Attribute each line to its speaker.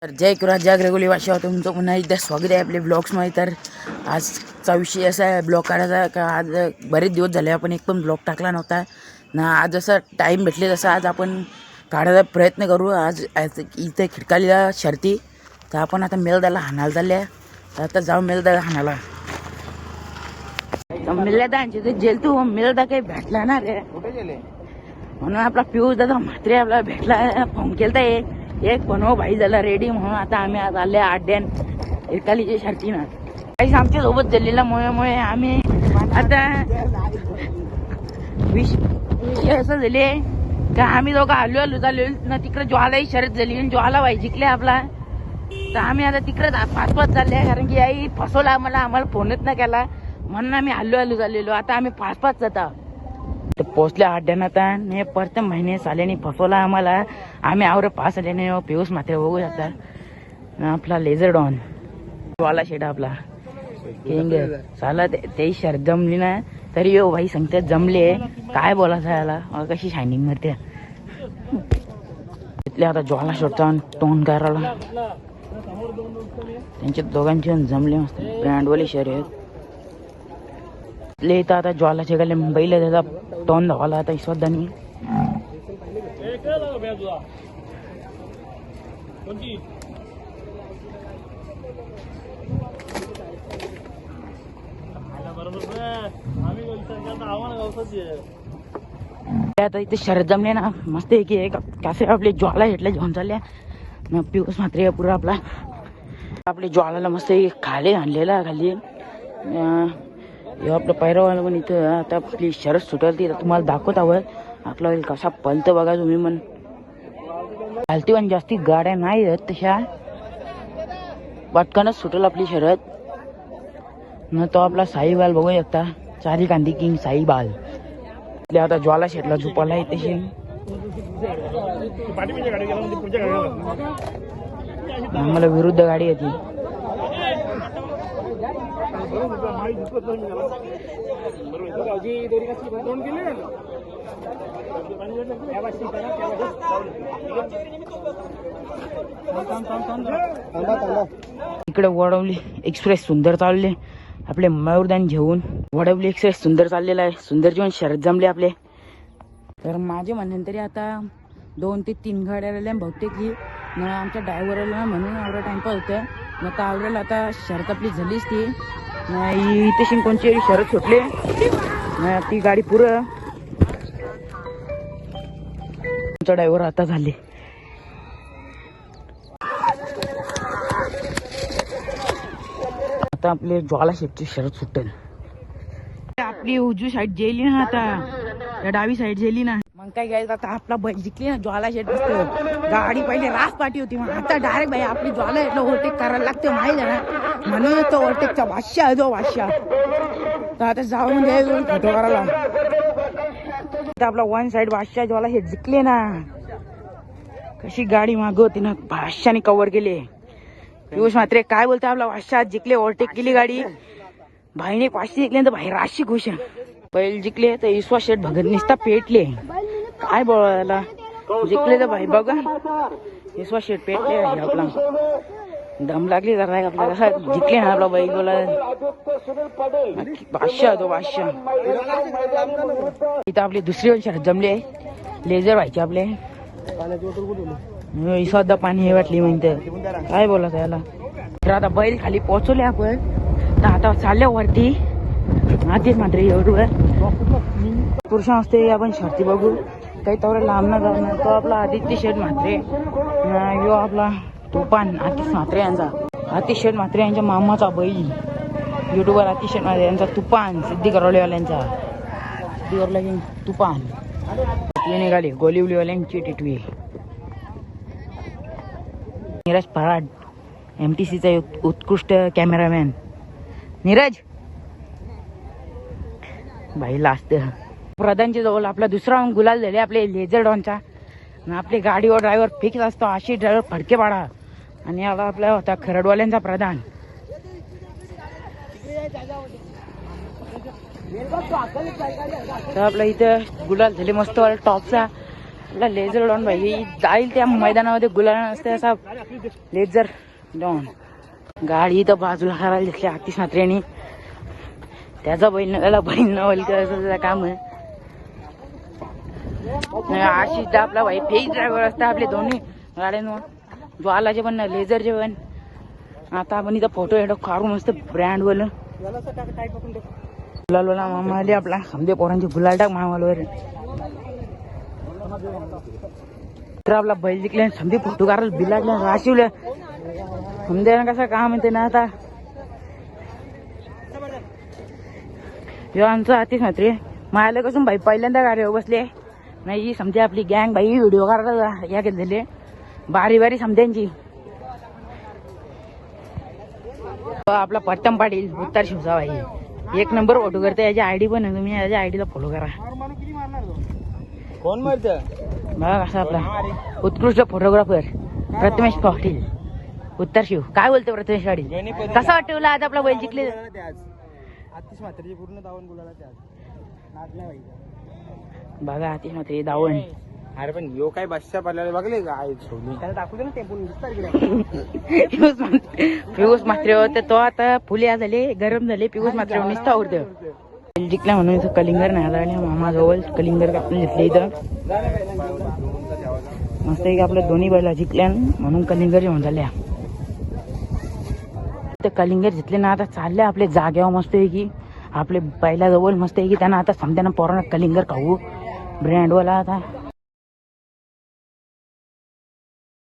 Speaker 1: तर जय कुराज जय ग्रेगोली वाशा तुमचं पुन्हा एकदा स्वागत आहे आपले ब्लॉग्समध्ये. तर आजचा विषय असा आहे ब्लॉग काढायचा का आज बरेच दिवस झाले आपण एक पण ब्लॉग टाकला नव्हता ना. आज जसं टाईम भेटले तसं आज आपण काढायचा प्रयत्न करू. आज इथे खिडकालीला शर्ती तर आपण आता मेलदाला हाणायला चालले. तर आता जाऊ मेलदाला हाणायला. मेलदांचे ते जेल तू मेलदा काही भेटला ना रे म्हणून आपला पिऊस दादा म्हात्रे आपल्याला भेटला. फोन केलता एक पण हो भाई झाला रेडी म्हणून आता आम्ही आज आले आड्यान एकालीच्या शर्तीनं. काहीच आमच्या सोबत झालेला मुळे आम्ही आता विषय असं झाले का आम्ही दोघं आलो झालो ना. तिकडे ज्वालाही शर्यत झाली ज्वाला भाई जिंकले आपला. तर आम्ही आता तिकडे पाच चालले कारण की आई फसवला आम्हाला फोनच नाही केला म्हणून आम्ही आलो झालेलो. आता आम्ही पाच जाता पोचले आड्यान. आता ने प्रथम महिने साल्याने फसवला आम्हाला. आम्ही आवर पास आल्याने पिऊस मात्र बघू शकता आपला लेझर डॉन वाला शेड आपला किंग साला ते शर्ट जमली ना तरी यो भाई सांगतात जमले काय बोलायचं याला कशी शायनिंग मारते. तिथले आता ज्वाला शर्टचा टोन करायला त्यांच्या दोघांचे जमले मस्त ब्रँडवाली शर्यत. ले आता ज्वालाचे गले मुंबईला त्याचा टोन धावाला आता ईश्वरदानी. आता इथे शर्यत जमले ना मस्त आहे की कसे आपले ज्वाला घेतले घेऊन चालल्या पिऊस मात्र पुरा आपले ज्वालाला मस्त खाली आणलेला खाली. आपलं पैरावाला पण इथं आता आपली शरद सुटेल ती तुम्हाला दाखवत हवं आपला कसा पलतं बघा तुम्ही. पण चालती पण जास्ती गाड्या नाही आहेत तशा पटकनच सुटेल आपली शरद न. तो आपला साईबाल बघू शकता चारी कांदी किंग साईबाल. आता ज्वाला शेटला झोपाला आहे तशी आम्हाला विरुद्ध गाडी होती. इकडे वडवली एक्सप्रेस सुंदर चालले आपले मयूरदान घेऊन. वडवली एक्सप्रेस सुंदर चाललेला आहे. सुंदर जीवन शरद जमले आपले. तर माझे म्हणणे तरी आता 2 ते 3 गाड्या राहिल्या बहुतेक ही आमच्या ड्रायव्हरला म्हणून एवढा टाइमपास होतं न. तर आवडेल आता शरद आपली झालीच ती नाही तशी कोणची शरद सुटले ती गाडी पुरं आमचा ड्रायव्हर आता झाले. आता आपले ज्वाला शेपची शरद सुटेल. आपली उजवी साईड जेली ना आता डावी साईड जेली ना मग काय घ्यायचं. आता आपला बैल जिंकली ना ज्वाला शेट गाडी पहिले रास पाठी होती मग आता डायरेक्ट भाई आपली ज्वाला शेटला ओव्हरटेक करायला लागते माहिती आहे ना म्हणून तो ओव्हरटेकचा बादशाह आहे जो बादशाह. तर आता जाऊ म्हणजे फोटो करायला आपला वन साइड बादशाह ज्वाला शेट जिंकले ना. कशी गाडी मागवती ना बादशाहने कव्हर केली. पियुष मात्रे काय बोलते आपला बादशाह जिंकले ओव्हरटेक केली गाडी. भाईने 500 जिंकले तर भाई राशी खुश आहे. बैल जिंकले तर ईश्वर शेठ भगत निसता पेटले काय बोलायला. जिंकले तर भाई बघा ईश्वर शेठ पेटले आपला दम लागली जरा आपल्याला कसा जिंकले ना आपला बैल बोला बादशाह तो बादशाह. इथं आपली दुसरी वर्ष जमले लेझर व्हायचे आपले ईश्वरदा पाणी हे वाटली म्हणते काय बोलायचं याला. तर आता बैल खाली पोहोचवले आपण तर आता चालल्या वरती आधीच मात्र एवढं पुरुषा असते आपण शर्ती बघू काही तेवढं लांब ना जाणार. तो आपला आदित्य शेठ म्हात्रे यो आपला तुफान आतिश म्हात्रे यांचा आतिश शेठ म्हात्रे यांच्या मामाचा बैल युट्यूबर आतिश शेठ म्हात्रे यांचा तुफान सिद्धी करवलेवाल्यांचा सिद्धीवरला तुफान निघाली गोलिवलीवाल्यांची टिटवी. नीरज पराड MTCचा उत्कृष्ट कॅमेरामॅन नीरज भाई लास्ट. प्रधानच्या जवळ आपला दुसरा गुलाल झाले आपले लेझर डॉनचा. आपले गाडीवर ड्रायव्हर फिक्स असतो अशी ड्रायव्हर फडके पाडा आणि आला आपला होता खरडवाल्यांचा प्रधान. तर आपल्या इथं गुलाल झाले मस्त टॉपचा आपला लेझर डॉन भाई जाईल त्या मैदानामध्ये गुलाल असते असा लेझर डॉन. गाडी तर बाजूला करायला घेतली आतिश म्हात्रेनी. त्याचा बैल बहीण नवल त्याचं काम आहे. आशिष आपला भाई फेक ड्रायव्हर असतात आपले दोन्ही गाड्यांवर. ज्वालाचे पण लेझरचे पण. आता आपण इथं फोटो एडो काढू मस्त ब्रँड वाला गुलालवाला मामा आले आपला. समजे पोरांची गुलाल टाक मामावर. तर आपला बैल जिंकले समजे फोटो काढायला बिलाडल्या राशिवल्या समजे कसं काम येते ना. आता यो आमचं आतिश म्हात्रे मायाला कसं भाई पहिल्यांदा गाडीवर बसले नाही. समजे आपली गँग भाई व्हिडिओ काढायला या गेले बारी बारी समध्यांची. आपला पट्टम पाटील उत्तर शिवसा भाई एक नंबर फोटो करते. याची आयडी पण आहे, तुम्ही याच्या आयडीला फॉलो करा.
Speaker 2: कोण मारत
Speaker 1: बघा कसा आपला उत्कृष्ट फोटोग्राफर प्रथमेश पाटील उत्तर शिव. काय बोलतो प्रथमेश पाटील? कसा वाटतं आज आपला बैल जिंकले?
Speaker 2: आतिश म्हात्रेची पूर्ण धावून बोलायला ते आज नाचला भाई.
Speaker 1: बघा आतिश म्हात्रे धावण.
Speaker 2: अरे पण यो काय बादशाह पडलेला बघले का आई सोडली त्याला दाखवू दे ना ते पण
Speaker 1: पियुष म्हात्रे होते तो आता फुले झाले गरम झाले. पियुष म्हात्रे निसता उरतं जिंकल्या म्हणून इथं कलिंगर नाही आला. मामाजवळ कलिंगर कापून घेतले इथं मस्त एक आपल्या दोन्ही बैला जिंकल्या म्हणून कलिंगर जेवण झाल्या. ते कलिंगर जिंकले ना आता चालले आपले जाग्यावर मस्त आहे की आपले बैलाजवळ मस्त आहे की त्यांना आता समजा पोरांना कलिंगर खाऊ ब्रँडवाला आता